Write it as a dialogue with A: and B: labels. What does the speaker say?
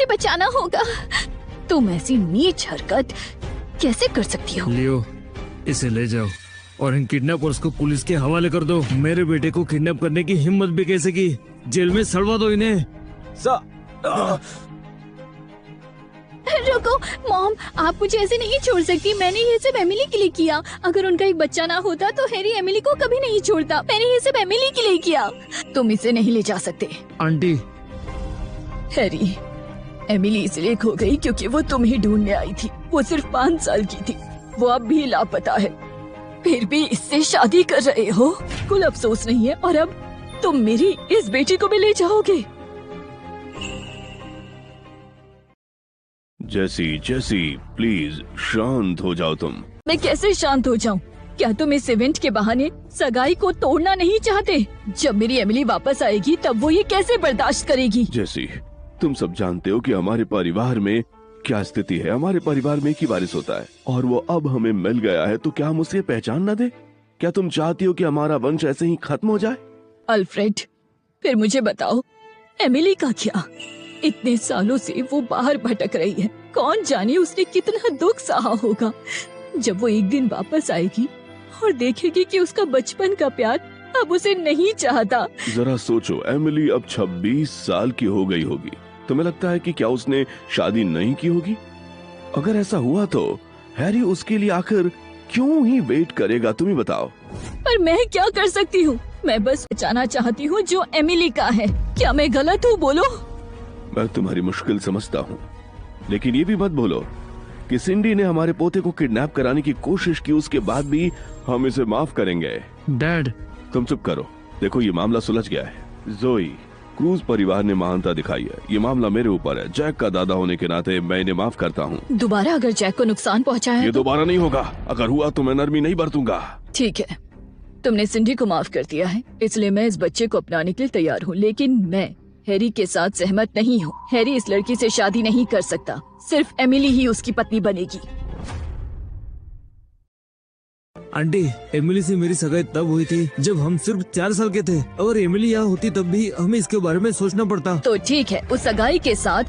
A: बचाना होगा। तुम ऐसी नीच हरकत कैसे कर सकती हो?
B: लियो, इसे ले जाओ और इन किडनैपर्स को पुलिस के हवाले कर दो। मेरे बेटे को किडनैप करने की हिम्मत भी कैसे की? जेल में सड़वा दो इन्हें।
A: रुको मॉम, आप मुझे ऐसे नहीं छोड़ सकती। मैंने ये सब एमिली के लिए किया। अगर उनका एक बच्चा ना होता तो हैरी एमिली को कभी नहीं छोड़ता। मैंने ये सब एमिली के लिए किया। तुम इसे नहीं ले जा सकते।
B: आंटी,
A: हैरी, एमिली इसलिए खो गई क्योंकि वो तुम्हें ढूंढने आई थी। वो सिर्फ 5 साल की थी। वो अब भी लापता है, फिर भी इससे शादी कर रहे हो। कुल अफसोस नहीं है और अब तुम मेरी इस बेटी को भी ले जाओगे।
C: जेसी प्लीज शांत हो जाओ तुम।
A: मैं कैसे शांत हो जाऊं? क्या तुम इस इवेंट के बहाने सगाई को तोड़ना नहीं चाहते? जब मेरी एमिली वापस आएगी तब वो ये कैसे बर्दाश्त करेगी?
C: जेसी, तुम सब जानते हो कि हमारे परिवार में क्या स्थिति है। हमारे परिवार में एक ही वारिस होता है और वो अब हमें मिल गया है, तो क्या हम उसे पहचान न दे? क्या तुम चाहती हो कि हमारा वंश ऐसे ही खत्म हो जाए?
A: अल्फ्रेड, फिर मुझे बताओ, एमिली का क्या? इतने सालों से वो बाहर भटक रही है। कौन जाने उसने कितना दुख सहा होगा। जब वो एक दिन वापस आएगी और देखेगी कि उसका बचपन का प्यार अब उसे नहीं चाहता।
C: जरा सोचो, एमिली अब 26 साल की हो गई होगी। तुम्हें लगता है कि क्या उसने शादी नहीं की होगी? अगर ऐसा हुआ तो हैरी उसके लिए आखिर क्यों ही वेट करेगा? तुम ही बताओ।
A: पर मैं क्या कर सकती हूँ? मैं बस बचाना चाहती हूँ जो एमिली का है। क्या मैं गलत हूँ? बोलो।
C: मैं तुम्हारी मुश्किल समझता हूँ, लेकिन ये भी मत बोलो कि सिंडी ने हमारे पोते को किडनैप कराने की कोशिश की, उसके बाद भी हम इसे माफ करेंगे।
B: डैड,
C: तुम चुप करो। देखो, ये मामला सुलझ गया है। जोई, क्रूज परिवार ने महानता दिखाई है। ये मामला मेरे ऊपर है। जैक का दादा होने के नाते मैं इन्हें माफ करता हूँ।
A: दोबारा अगर जैक को नुकसान पहुँचाया
C: ये दोबारा नहीं होगा। अगर हुआ तो मैं नरमी नहीं बरतूंगा।
A: ठीक है, तुमने सिंडी को माफ कर दिया है, इसलिए मैं इस बच्चे को अपनाने के लिए तैयार हूँ। लेकिन मैं हैरी के साथ सहमत नहीं हूँ। हैरी इस लड़की से शादी नहीं कर सकता। सिर्फ एमिली ही उसकी पत्नी बनेगी।
B: आंटी, एमिली से मेरी सगाई तब हुई थी जब हम सिर्फ 4 साल के थे। अगर एमिली यहाँ होती तब भी हमें इसके बारे में सोचना पड़ता।
A: तो ठीक है, उस सगाई के साथ